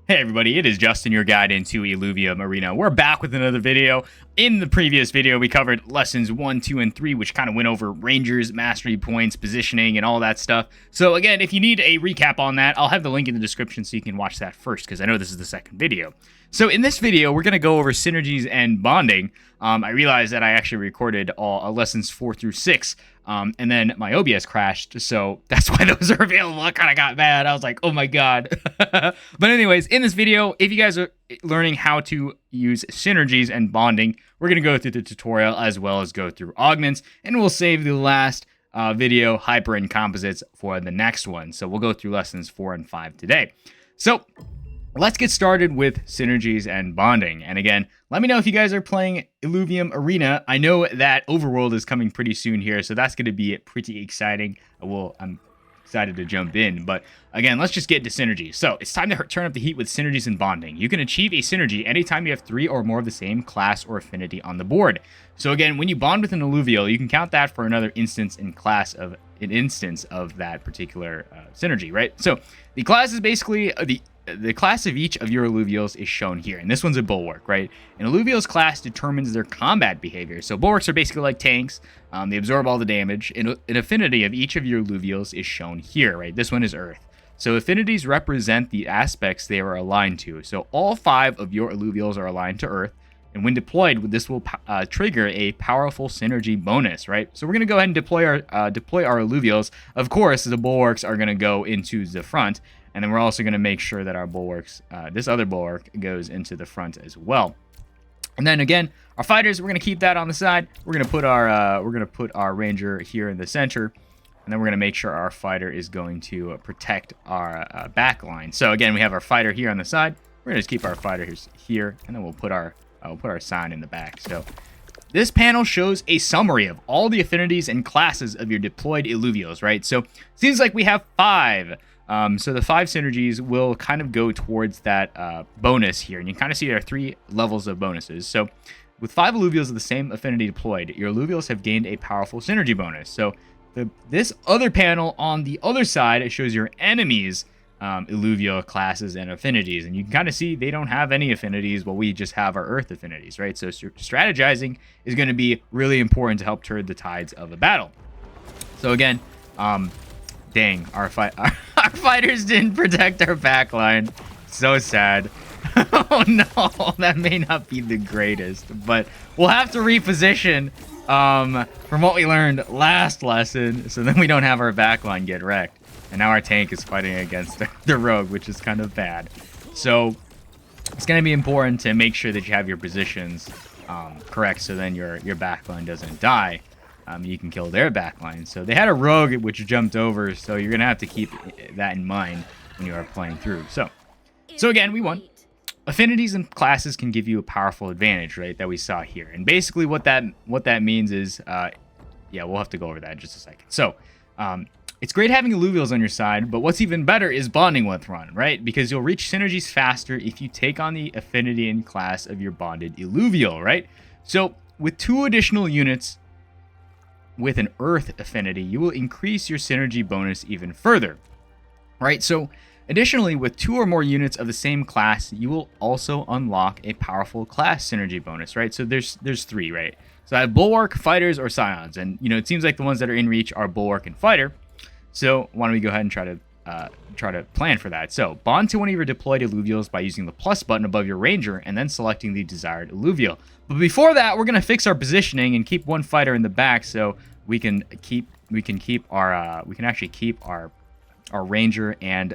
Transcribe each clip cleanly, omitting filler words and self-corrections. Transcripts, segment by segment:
Hey everybody, it is Justin, your guide into Illuvium Arena. We're back with another video. In the previous video, we covered lessons 1, 2, and 3, which kind of went over Rangers, mastery points, positioning, and all that stuff. So again, if you need a recap on that, I'll have the link in the description so you can watch that first, because I know this is the second video. So in this video, we're going to go over synergies and bonding. I realized that I actually recorded all lessons 4 through 6, and then my OBS crashed, so that's why those are available. I kind of got mad. I was like, oh my god. But anyways, in this video, if you guys are learning how to use synergies and bonding, we're going to go through the tutorial as well as go through augments, and we'll save the last video, hyper and composites, for the next one. So we'll go through lessons 4 and 5 today. So let's get started with synergies and bonding. And again, let me know if you guys are playing Illuvium Arena. I know that Overworld is coming pretty soon here, so that's going to be pretty exciting. I'm excited to jump in. But again, let's just get into synergies. So it's time to turn up the heat with synergies and bonding. You can achieve a synergy anytime you have 3 or more of the same class or affinity on the board. So again, when you bond with an alluvial, you can count that for another instance in class of an instance of that particular synergy, right? So the class is basically the class of each of your alluvials is shown here, and this one's a bulwark, right? An alluvial's class determines their combat behavior. So bulwarks are basically like tanks. They absorb all the damage. An affinity of each of your alluvials is shown here, right? This one is earth. So affinities represent the aspects they are aligned to. So all 5 of your alluvials are aligned to earth, and when deployed, this will trigger a powerful synergy bonus, right? So we're going to go ahead and deploy our alluvials. Of course, the bulwarks are going to go into the front, and then we're also going to make sure that our bulwarks, this other bulwark, goes into the front as well. And then again, our fighters, we're going to keep that on the side. We're going to put our ranger here in the center, and then we're going to make sure our fighter is going to protect our back line. So again, we have our fighter here on the side. We're going to just keep our fighter here, and then we'll put our sign in the back. So this panel shows a summary of all the affinities and classes of your deployed alluvials, right? So it seems like we have 5. So the 5 synergies will kind of go towards that bonus here. And you kind of see there are 3 levels of bonuses. So with 5 alluvials of the same affinity deployed, your alluvials have gained a powerful synergy bonus. So this other panel on the other side, it shows your enemies' alluvial classes and affinities. And you can kind of see they don't have any affinities, while we just have our earth affinities, right? So strategizing is going to be really important to help turn the tides of a battle. So again, dang, our fighters didn't protect our backline. So sad. Oh no, that may not be the greatest, but we'll have to reposition from what we learned last lesson, so then we don't have our backline get wrecked. And now our tank is fighting against the rogue, which is kind of bad. So it's going to be important to make sure that you have your positions correct, so then your backline doesn't die. You can kill their backline. So they had a rogue which jumped over, so you're going to have to keep that in mind when you are playing through. So again, we won. Affinities and classes can give you a powerful advantage, right, that we saw here. And basically what that means is, yeah, we'll have to go over that in just a second. So it's great having alluvials on your side, but what's even better is bonding with one, right? Because you'll reach synergies faster if you take on the affinity and class of your bonded alluvial, right? So with 2 additional units with an earth affinity, you will increase your synergy bonus even further, right? So additionally, with 2 or more units of the same class, you will also unlock a powerful class synergy bonus, right? So there's 3, right? So I have bulwark, fighters, or scions, and it seems like the ones that are in reach are bulwark and fighter. So why don't we go ahead and try to plan for that? So bond to one of your deployed alluvials by using the plus button above your ranger, and then selecting the desired alluvial. But before that, we're gonna fix our positioning and keep one fighter in the back, so we can actually keep our ranger and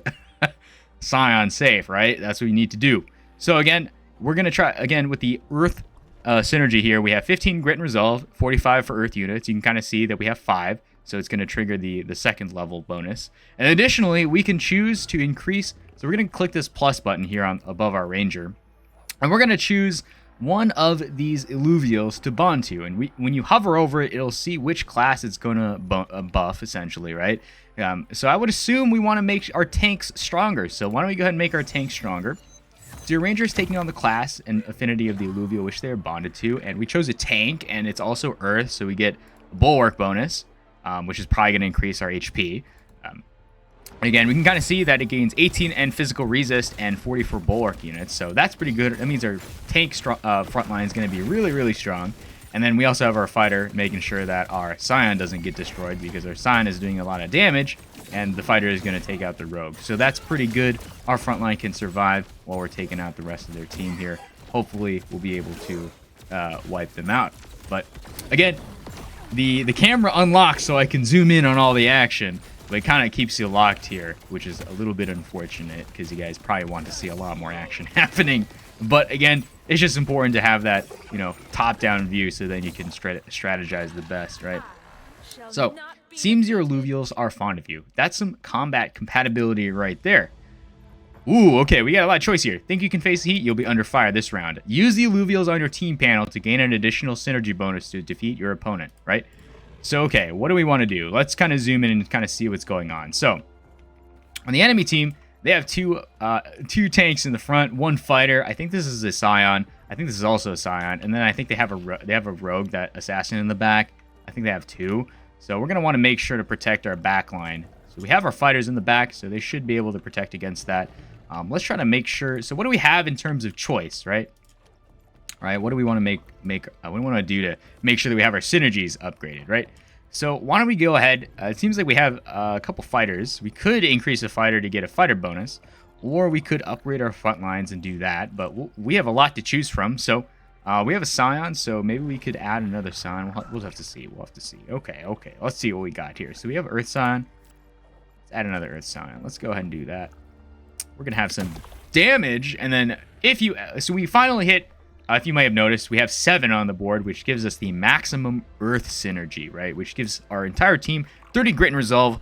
scion safe, right? That's what we need to do. So again, we're gonna try again with the earth synergy here. We have 15 grit and resolve, 45 for earth units. You can kind of see that we have 5. So it's going to trigger the second level bonus. And additionally, we can choose to increase. So we're going to click this plus button here above our ranger. And we're going to choose one of these alluvials to bond to. And when you hover over it, it'll see which class it's going to buff, essentially, right? So I would assume we want to make our tanks stronger. So why don't we go ahead and make our tanks stronger? So your ranger is taking on the class and affinity of the alluvial which they are bonded to. And we chose a tank, and it's also earth, so we get a bulwark bonus. Which is probably going to increase our HP. Again, we can kind of see that it gains 18 and physical resist and 44 bulwark units, so that's pretty good. That means our tank front line is going to be really, really strong. And then we also have our fighter making sure that our Scion doesn't get destroyed, because our Scion is doing a lot of damage, and the fighter is going to take out the rogue. So that's pretty good. Our front line can survive while we're taking out the rest of their team here. Hopefully, we'll be able to wipe them out. But again, the camera unlocks so I can zoom in on all the action. But it kind of keeps you locked here, which is a little bit unfortunate, because you guys probably want to see a lot more action happening. But again, it's just important to have that, you know, top-down view, so then you can strategize the best, right? So, seems your Illuvials are fond of you. That's some combat compatibility right there. Ooh, okay, we got a lot of choice here. Think you can face the heat? You'll be under fire this round. Use the Illuvials on your team panel to gain an additional synergy bonus to defeat your opponent, right? So, okay, what do we want to do? Let's kind of zoom in and kind of see what's going on. So, on the enemy team, they have two tanks in the front, one fighter. I think this is a Scion. I think this is also a Scion. And then I think they have a rogue, that assassin in the back. I think they have two. So we're going to want to make sure to protect our back line. So we have our fighters in the back, so they should be able to protect against that. Let's try to make sure. So what do we have in terms of choice, right? All right, what do we want to what do we want to do to make sure that we have our synergies upgraded, right? So why don't we go ahead? It seems like we have a couple fighters. We could increase a fighter to get a fighter bonus, or we could upgrade our front lines and do that. But we have a lot to choose from. So we have a Scion, so maybe we could add another Scion. We'll have to see. We'll have to see. Okay. Let's see what we got here. So we have Earth Scion. Let's add another Earth Scion. Let's go ahead and do that. We're gonna have some damage, and then so we finally hit. If you might have noticed, we have 7 on the board, which gives us the maximum Earth synergy, right? Which gives our entire team 30 Grit and Resolve,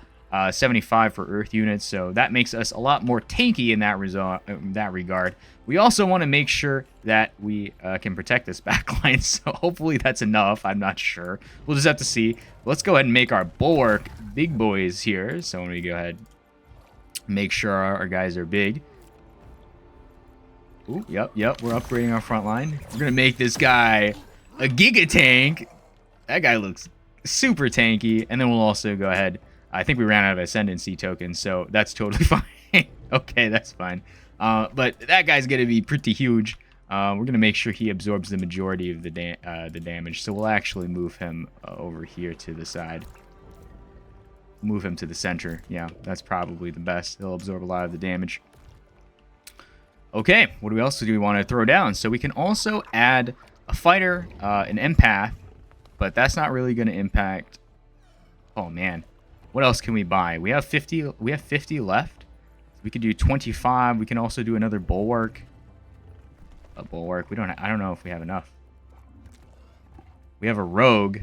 75 for Earth units. So that makes us a lot more tanky in that regard. We also want to make sure that we can protect this backline. So hopefully that's enough. I'm not sure. We'll just have to see. Let's go ahead and make our bulwark big boys here. So when we go ahead, make sure our guys are big. Ooh, yep, we're upgrading our front line. We're gonna make this guy a Giga Tank. That guy looks super tanky. And then we'll also go ahead. I think we ran out of Ascendancy tokens, so that's totally fine. Okay, that's fine. But that guy's gonna be pretty huge. We're gonna make sure he absorbs the majority of the damage. So we'll actually move him over here to the side. Move him to the center. Yeah, that's probably the best. He'll absorb a lot of the damage. Okay, what else do we want to throw down? So we can also add a fighter, an empath, but that's not really going to impact. Oh man, what else can we buy? We have 50. We have 50 left. We could do 25. We can also do another bulwark. A bulwark. We don't. I don't know if we have enough. We have a rogue.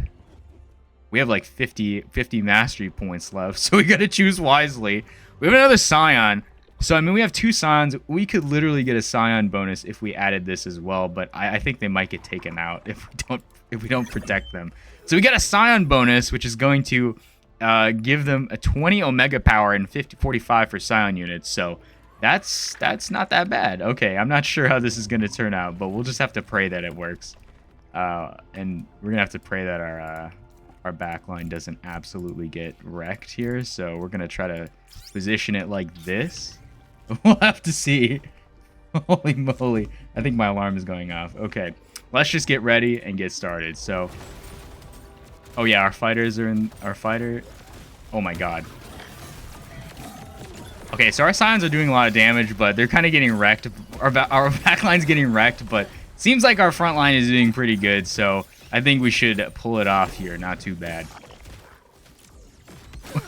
We have like 50 mastery points left, so we got to choose wisely. We have another Scion. So, I mean, we have 2 Scions. We could literally get a Scion bonus if we added this as well, but I think they might get taken out if we don't protect them. So we got a Scion bonus, which is going to give them a 20 Omega power and 45 for Scion units. So that's not that bad. Okay, I'm not sure how this is going to turn out, but we'll just have to pray that it works. And we're going to have to pray that our backline doesn't absolutely get wrecked here. So we're going to try to position it like this. We'll have to see. Holy moly. I think my alarm is going off. Okay. Let's just get ready and get started. So, oh yeah, our fighters are in. Our fighter. Oh my god. Okay, so our Scions are doing a lot of damage, but they're kind of getting wrecked. Our backline's getting wrecked, but seems like our front line is doing pretty good. So I think we should pull it off here. Not too bad.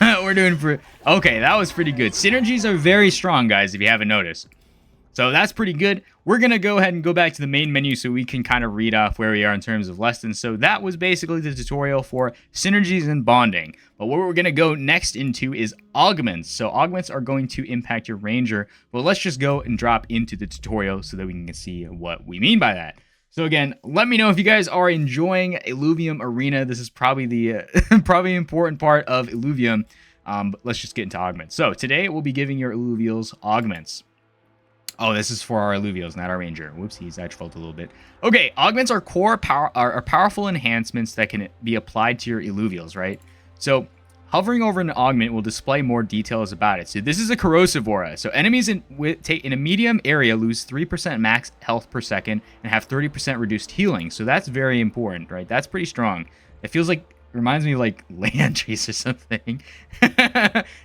We're doing okay, that was pretty good. Synergies are very strong, guys, if you haven't noticed. So that's pretty good. We're going to go ahead and go back to the main menu so we can kind of read off where we are in terms of lessons. So that was basically the tutorial for synergies and bonding. But what we're going to go next into is augments. So augments are going to impact your ranger. But let's just go and drop into the tutorial so that we can see what we mean by that. So again, let me know if you guys are enjoying Illuvium Arena. This is probably the probably important part of Illuvium. But let's just get into augments. So today we'll be giving your Illuvials augments. Oh, this is for our Illuvials, not our ranger. Whoopsies, I trolled a little bit. Okay, augments are powerful enhancements that can be applied to your Illuvials, right? So Hovering over an augment will display more details about it. So this is a corrosive aura. So enemies in a medium area lose 3% max health per second and have 30% reduced healing. So that's very important, right? That's pretty strong. It feels like, reminds me of like land chase or something.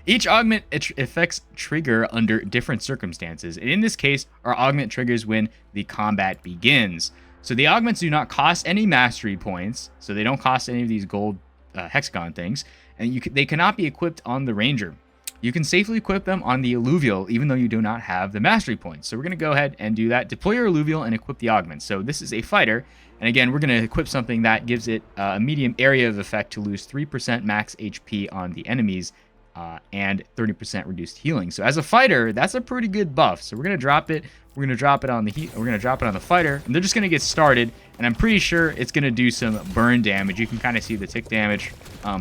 Each augment effects trigger under different circumstances. And in this case, our augment triggers when the combat begins. So the augments do not cost any mastery points. So they don't cost any of these gold hexagon things. And they cannot be equipped on the ranger. You can safely equip them on the alluvial, even though you do not have the mastery points. So we're going to go ahead and do that. Deploy your alluvial and equip the augments. So this is a fighter. And again, we're going to equip something that gives it a medium area of effect to lose 3% max HP on the enemies and 30% reduced healing. So as a fighter, that's a pretty good buff. So we're going to drop it. We're going to drop it on the we're going to drop it on the fighter, and they're just going to get started. And I'm pretty sure it's going to do some burn damage. You can kind of see the tick damage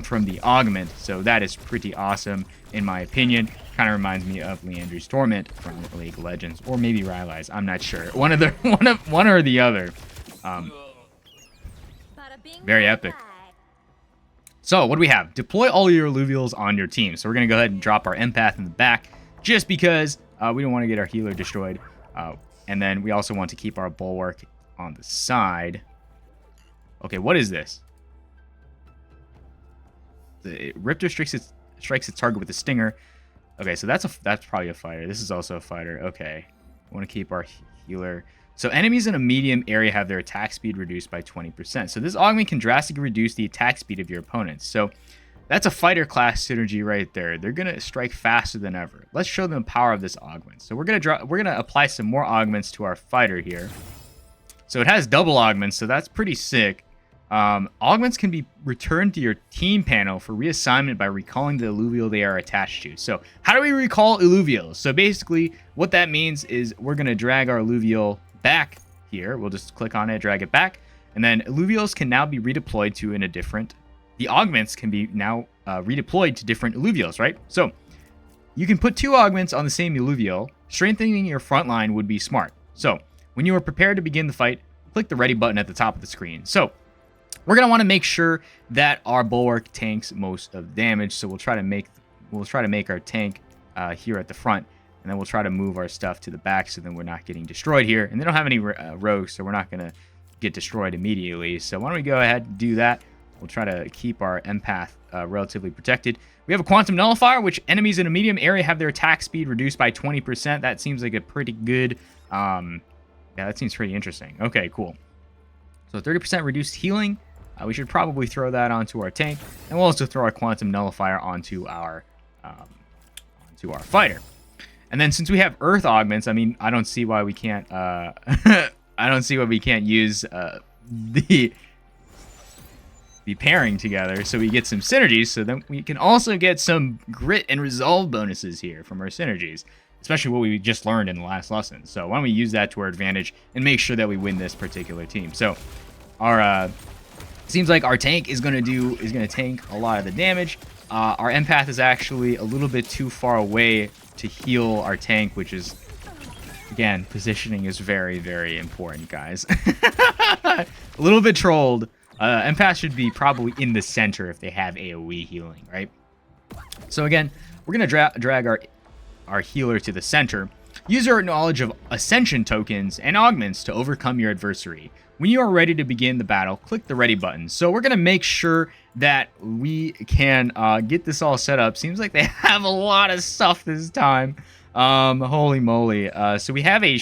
from the augment. So that is pretty awesome, in my opinion. Kind of reminds me of Leandry's Torment from League of Legends, or maybe Rylai's. I'm not sure. One or the other. Very epic. So what do we have? Deploy all your alluvials on your team. So we're going to go ahead and drop our empath in the back, just because we don't want to get our healer destroyed. And then we also want to keep our bulwark on the side. Okay, what is this? The Riptor strikes its target with a stinger. Okay, so that's probably a fighter. This is also a fighter. Okay, we want to keep our healer. So enemies in a medium area have their attack speed reduced by 20%. So this augment can drastically reduce the attack speed of your opponents. So that's a fighter class synergy right there. They're gonna strike faster than ever. Let's show them the power of this augment. So we're gonna apply some more augments to our fighter here. So it has double augments, so that's pretty sick. Augments can be returned to your team panel for reassignment by recalling the alluvial they are attached to. So how do we recall alluvials? So basically what that means is we're gonna drag our alluvial back here. We'll just click on it, drag it back, and then alluvials can now be redeployed to the augments can be now redeployed to different alluvials, right? So you can put 2 augments on the same alluvial. Strengthening your front line would be smart. So when you are prepared to begin the fight, click the ready button at the top of the screen. So we're going to want to make sure that our bulwark tanks most of the damage. So we'll try to make our tank here at the front, and then we'll try to move our stuff to the back so then we're not getting destroyed here. And they don't have any rogues, so we're not going to get destroyed immediately. So why don't we go ahead and do that? We'll try to keep our empath relatively protected. We have a quantum nullifier, which enemies in a medium area have their attack speed reduced by 20%. That seems like a pretty good... yeah, that seems pretty interesting. Okay, cool. So 30% reduced healing. We should probably throw that onto our tank. And we'll also throw our quantum nullifier onto our fighter. And then since we have earth augments, I mean, I don't see why we can't... I don't see why we can't use the pairing together, so we get some synergies, so then we can also get some grit and resolve bonuses here from our synergies, especially what we just learned in the last lesson. So why don't we use that to our advantage and make sure that we win this particular team. So our seems like our tank is going to tank a lot of the damage. Our empath is actually a little bit too far away to heal our tank, which is, again, positioning is very, very important, guys. A little bit trolled. Empath should be probably in the center if they have AoE healing, right? So again, we're going to drag our healer to the center. Use your knowledge of ascension tokens and augments to overcome your adversary. When you are ready to begin the battle, click the ready button. So we're going to make sure that we can get this all set up. Seems like they have a lot of stuff this time. Holy moly. So we have a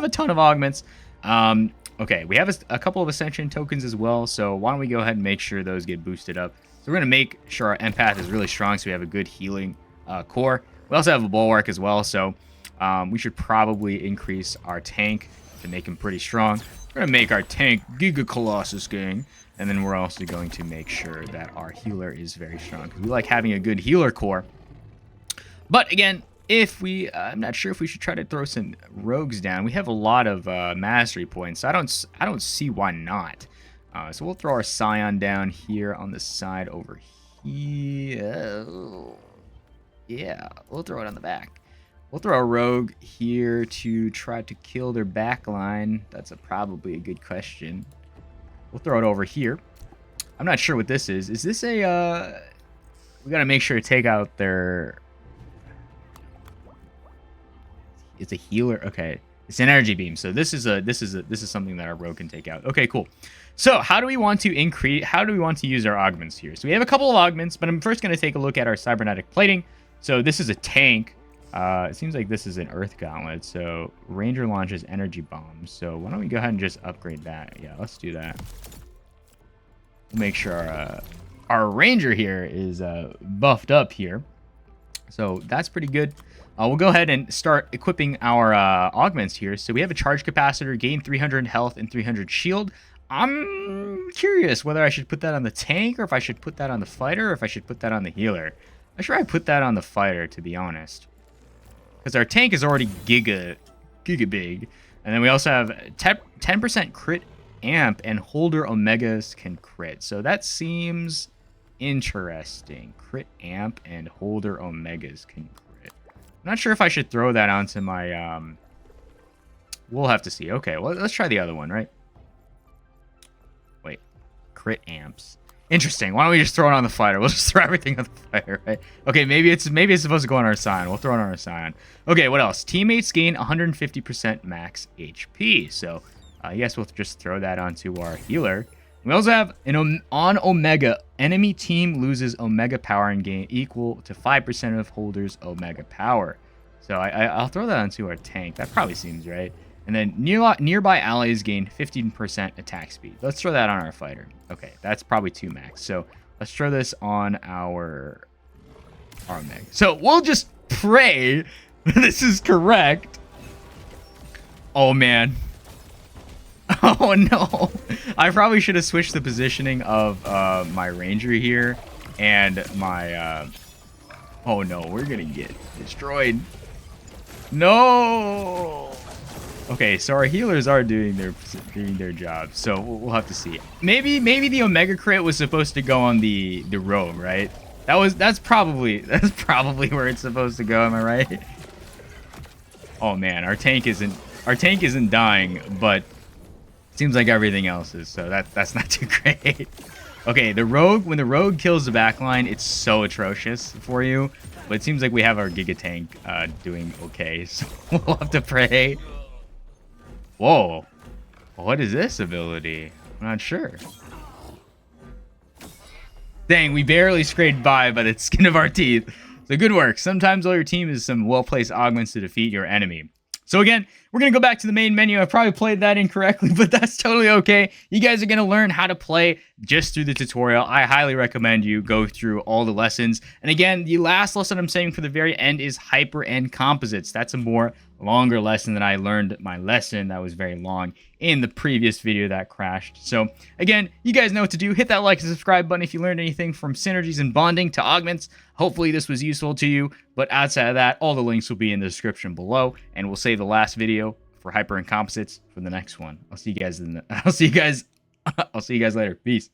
ton of augments. Okay, we have a couple of ascension tokens as well, so why don't we go ahead and make sure those get boosted up. So we're going to make sure our empath is really strong so we have a good healing core. We also have a bulwark as well, so we should probably increase our tank to make him pretty strong. We're going to make our tank Giga Colossus gang, and then we're also going to make sure that our healer is very strong, because we like having a good healer core. But again, I'm not sure if we should try to throw some rogues down. We have a lot of mastery points, so I don't see why not. So we'll throw our Scion down here on the side over here. Yeah, we'll throw it on the back. We'll throw a rogue here to try to kill their back line. That's probably a good question. We'll throw it over here. I'm not sure what this is. Is this a, we gotta make sure to take out their... It's a healer. Okay. It's an energy beam. So this is something that our rogue can take out. Okay, cool. So how do we want to use our augments here? So we have a couple of augments, but I'm first going to take a look at our cybernetic plating. So this is a tank. It seems like this is an earth gauntlet. So ranger launches energy bombs. So why don't we go ahead and just upgrade that? Yeah, let's do that. We'll make sure our ranger here is buffed up here. So that's pretty good. We'll go ahead and start equipping our augments here. So we have a charge capacitor, gain 300 health and 300 shield. I'm curious whether I should put that on the tank, or if I should put that on the fighter, or if I should put that on the healer. I'm sure I put that on the fighter, to be honest. Because our tank is already giga big. And then we also have 10% crit amp, and holder omegas can crit. So that seems interesting. Crit amp and holder omegas can crit. I'm not sure if I should throw that onto my... We'll have to see. Okay, well, let's try the other one, right? Wait. Crit amps. Interesting. Why don't we just throw it on the fighter? We'll just throw everything on the fighter, right? Okay, maybe it's supposed to go on our Scion. We'll throw it on our Scion. Okay, what else? Teammates gain 150% max HP. So, I guess we'll just throw that onto our healer. We also have on Omega, enemy team loses Omega power and gain equal to 5% of holders' Omega power. So I'll throw that onto our tank. That probably seems right. And then nearby allies gain 15% attack speed. Let's throw that on our fighter. Okay, that's probably 2 max. So let's throw this on our Omega. So we'll just pray this is correct. Oh, man. Oh, no. I probably should have switched the positioning of my ranger here and my... Oh, no. We're going to get destroyed. No! Okay, so our healers are doing their job, so we'll have to see. Maybe the Omega crit was supposed to go on the rogue, right? That's probably where it's supposed to go. Am I right? Oh man, our tank isn't dying, but seems like everything else is. So that's not too great. Okay, when the rogue kills the backline, it's so atrocious for you. But it seems like we have our Giga Tank doing okay, so we'll have to pray. Whoa. What is this ability? I'm not sure. Dang, we barely scraped by the skin of our teeth. So good work. Sometimes all your team is some well-placed augments to defeat your enemy. So again, we're going to go back to the main menu. I probably played that incorrectly, but that's totally okay. You guys are going to learn how to play just through the tutorial. I highly recommend you go through all the lessons. And again, the last lesson I'm saying for the very end is hyper and composites. That's a more longer lesson than I learned my lesson that was very long in the previous video that crashed. So again, you guys know what to do. Hit that like and subscribe button if you learned anything from synergies and bonding to augments. Hopefully this was useful to you, but outside of that, all the links will be in the description below, and we'll save the last video for hyper and composites for the next one. I'll see you guys later. Peace.